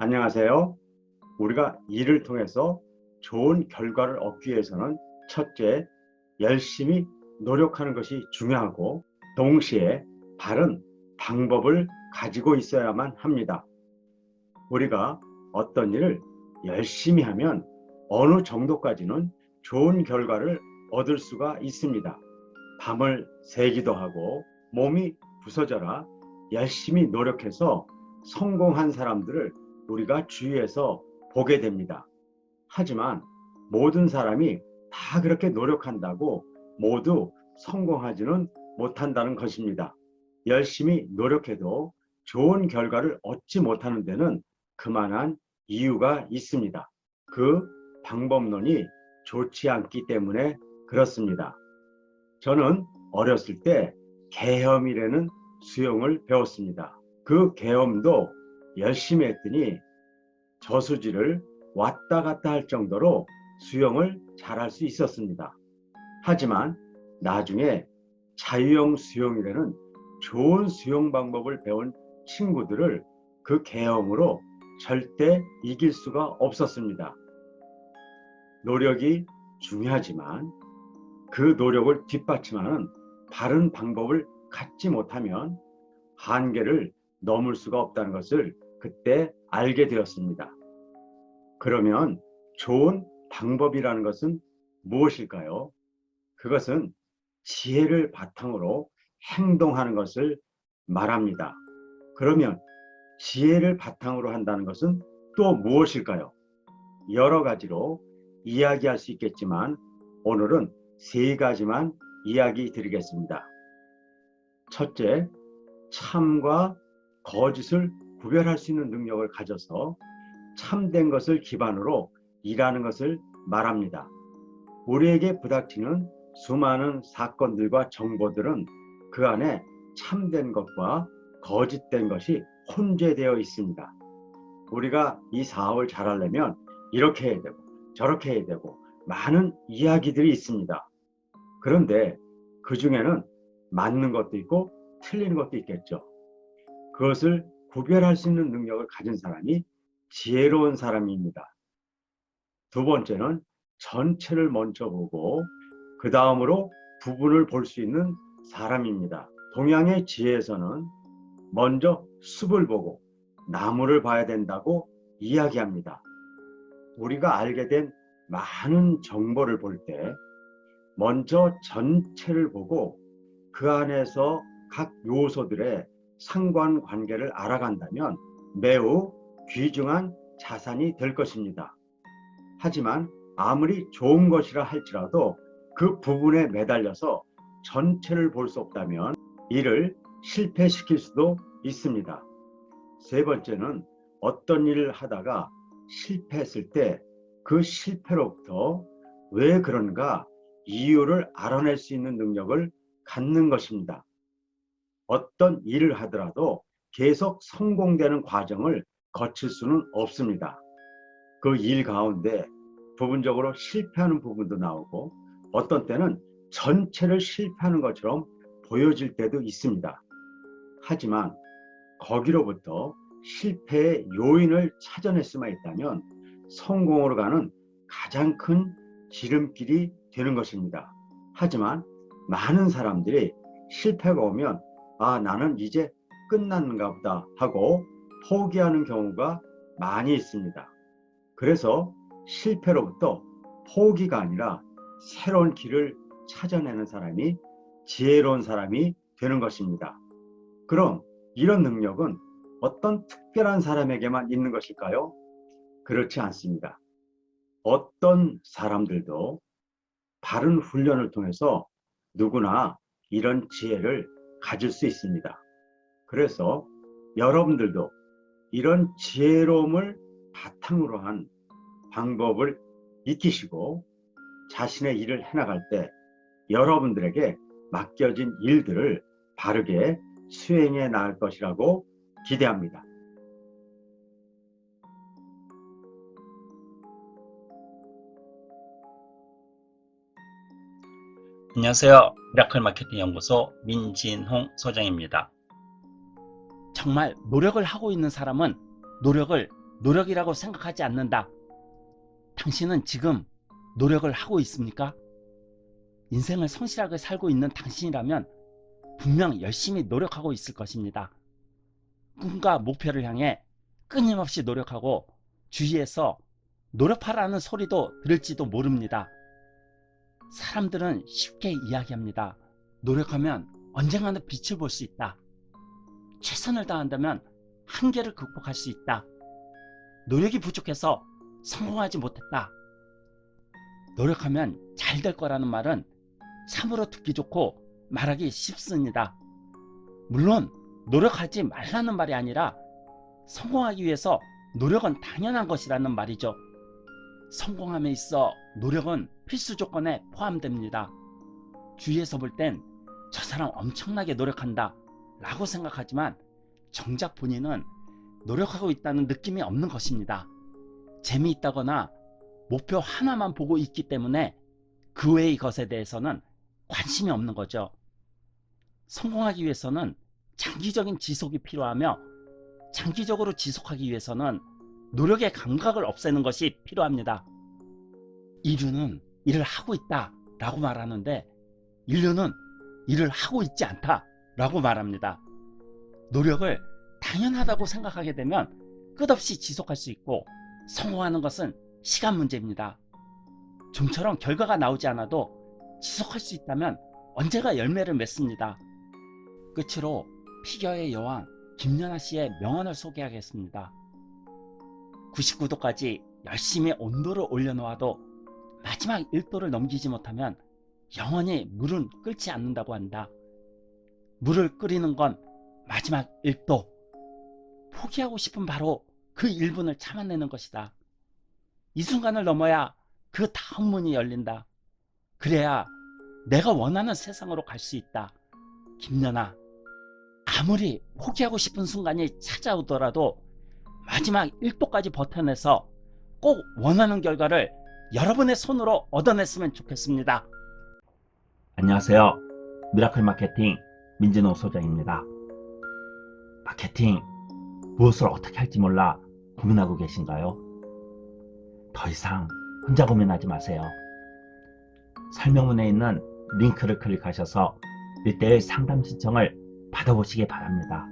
안녕하세요. 우리가 일을 통해서 좋은 결과를 얻기 위해서는 첫째, 열심히 노력하는 것이 중요하고 동시에 바른 방법을 가지고 있어야만 합니다. 우리가 어떤 일을 열심히 하면 어느 정도까지는 좋은 결과를 얻을 수가 있습니다. 밤을 새기도 하고 몸이 부서져라 열심히 노력해서 성공한 사람들을 우리가 주위에서 보게 됩니다. 하지만 모든 사람이 다 그렇게 노력한다고 모두 성공하지는 못한다는 것입니다. 열심히 노력해도 좋은 결과를 얻지 못하는 데는 그만한 이유가 있습니다. 그 방법론이 좋지 않기 때문에 그렇습니다. 저는 어렸을 때 계엄이라는 수영을 배웠습니다. 그 계엄도 열심히 했더니 저수지를 왔다 갔다 할 정도로 수영을 잘할 수 있었습니다. 하지만 나중에 자유형 수영이라는 좋은 수영 방법을 배운 친구들을 그 계엄으로 절대 이길 수가 없었습니다. 노력이 중요하지만 그 노력을 뒷받침하는 바른 방법을 갖지 못하면 한계를 넘을 수가 없다는 것을 그때 알게 되었습니다. 그러면 좋은 방법이라는 것은 무엇일까요? 그것은 지혜를 바탕으로 행동하는 것을 말합니다. 그러면 지혜를 바탕으로 한다는 것은 또 무엇일까요? 여러 가지로 이야기할 수 있겠지만 오늘은 세 가지만 이야기 드리겠습니다. 첫째, 참과 거짓을 구별할 수 있는 능력을 가져서 참된 것을 기반으로 일하는 것을 말합니다. 우리에게 부닥치는 수많은 사건들과 정보들은 그 안에 참된 것과 거짓된 것이 혼재되어 있습니다. 우리가 이 사업을 잘하려면 이렇게 해야 되고 저렇게 해야 되고 많은 이야기들이 있습니다. 그런데 그 중에는 맞는 것도 있고 틀린 것도 있겠죠. 그것을 구별할 수 있는 능력을 가진 사람이 지혜로운 사람입니다. 두 번째는 전체를 먼저 보고 그 다음으로 부분을 볼 수 있는 사람입니다. 동양의 지혜에서는 먼저 숲을 보고 나무를 봐야 된다고 이야기합니다. 우리가 알게 된 많은 정보를 볼 때 먼저 전체를 보고 그 안에서 각 요소들의 상관관계를 알아간다면 매우 귀중한 자산이 될 것입니다. 하지만 아무리 좋은 것이라 할지라도 그 부분에 매달려서 전체를 볼 수 없다면 일을 실패시킬 수도 있습니다. 세 번째는 어떤 일을 하다가 실패했을 때 그 실패로부터 왜 그런가 이유를 알아낼 수 있는 능력을 갖는 것입니다. 어떤 일을 하더라도 계속 성공되는 과정을 거칠 수는 없습니다. 그 일 가운데 부분적으로 실패하는 부분도 나오고 어떤 때는 전체를 실패하는 것처럼 보여질 때도 있습니다. 하지만 거기로부터 실패의 요인을 찾아낼 수만 있다면 성공으로 가는 가장 큰 지름길이 되는 것입니다. 하지만 많은 사람들이 실패가 오면 나는 이제 끝났는가 보다 하고 포기하는 경우가 많이 있습니다. 그래서 실패로부터 포기가 아니라 새로운 길을 찾아내는 사람이 지혜로운 사람이 되는 것입니다. 그럼 이런 능력은 어떤 특별한 사람에게만 있는 것일까요? 그렇지 않습니다. 어떤 사람들도 바른 훈련을 통해서 누구나 이런 지혜를 가질 수 있습니다. 그래서 여러분들도 이런 지혜로움을 바탕으로 한 방법을 익히시고 자신의 일을 해나갈 때 여러분들에게 맡겨진 일들을 바르게 수행해 나갈 것이라고 기대합니다. 안녕하세요. 미라클 마케팅 연구소 민진홍 소장입니다. 정말 노력을 하고 있는 사람은 노력을 노력이라고 생각하지 않는다. 당신은 지금 노력을 하고 있습니까? 인생을 성실하게 살고 있는 당신이라면 분명 열심히 노력하고 있을 것입니다. 꿈과 목표를 향해 끊임없이 노력하고 주위에서 노력하라는 소리도 들을지도 모릅니다. 사람들은 쉽게 이야기합니다. 노력하면 언젠가는 빛을 볼 수 있다. 최선을 다한다면 한계를 극복할 수 있다. 노력이 부족해서 성공하지 못했다. 노력하면 잘 될 거라는 말은 참으로 듣기 좋고 말하기 쉽습니다. 물론 노력하지 말라는 말이 아니라 성공하기 위해서 노력은 당연한 것이라는 말이죠. 성공함에 있어 노력은 필수 조건에 포함됩니다. 주위에서 볼 땐 저 사람 엄청나게 노력한다 라고 생각하지만 정작 본인은 노력하고 있다는 느낌이 없는 것입니다. 재미있다거나 목표 하나만 보고 있기 때문에 그 외의 것에 대해서는 관심이 없는 거죠. 성공하기 위해서는 장기적인 지속이 필요하며 장기적으로 지속하기 위해서는 노력의 감각을 없애는 것이 필요합니다. 인류는 일을 하고 있다 라고 말하는데 인류는 일을 하고 있지 않다 라고 말합니다. 노력을 당연하다고 생각하게 되면 끝없이 지속할 수 있고 성공하는 것은 시간 문제입니다. 좀처럼 결과가 나오지 않아도 지속할 수 있다면 언제가 열매를 맺습니다. 끝으로 피겨의 여왕 김연아 씨의 명언을 소개하겠습니다. 99도까지 열심히 온도를 올려놓아도 마지막 1도를 넘기지 못하면 영원히 물은 끓지 않는다고 한다. 물을 끓이는 건 마지막 1도. 포기하고 싶은 바로 그 1분을 참아내는 것이다. 이 순간을 넘어야 그 다음 문이 열린다. 그래야 내가 원하는 세상으로 갈 수 있다. 김연아, 아무리 포기하고 싶은 순간이 찾아오더라도 마지막 1도까지 버텨내서 꼭 원하는 결과를 여러분의 손으로 얻어냈으면 좋겠습니다. 안녕하세요. 미라클 마케팅 민진홍 소장입니다. 마케팅 무엇을 어떻게 할지 몰라 고민하고 계신가요? 더 이상 혼자 고민하지 마세요. 설명문에 있는 링크를 클릭하셔서 1:1 상담 신청을 받아보시기 바랍니다.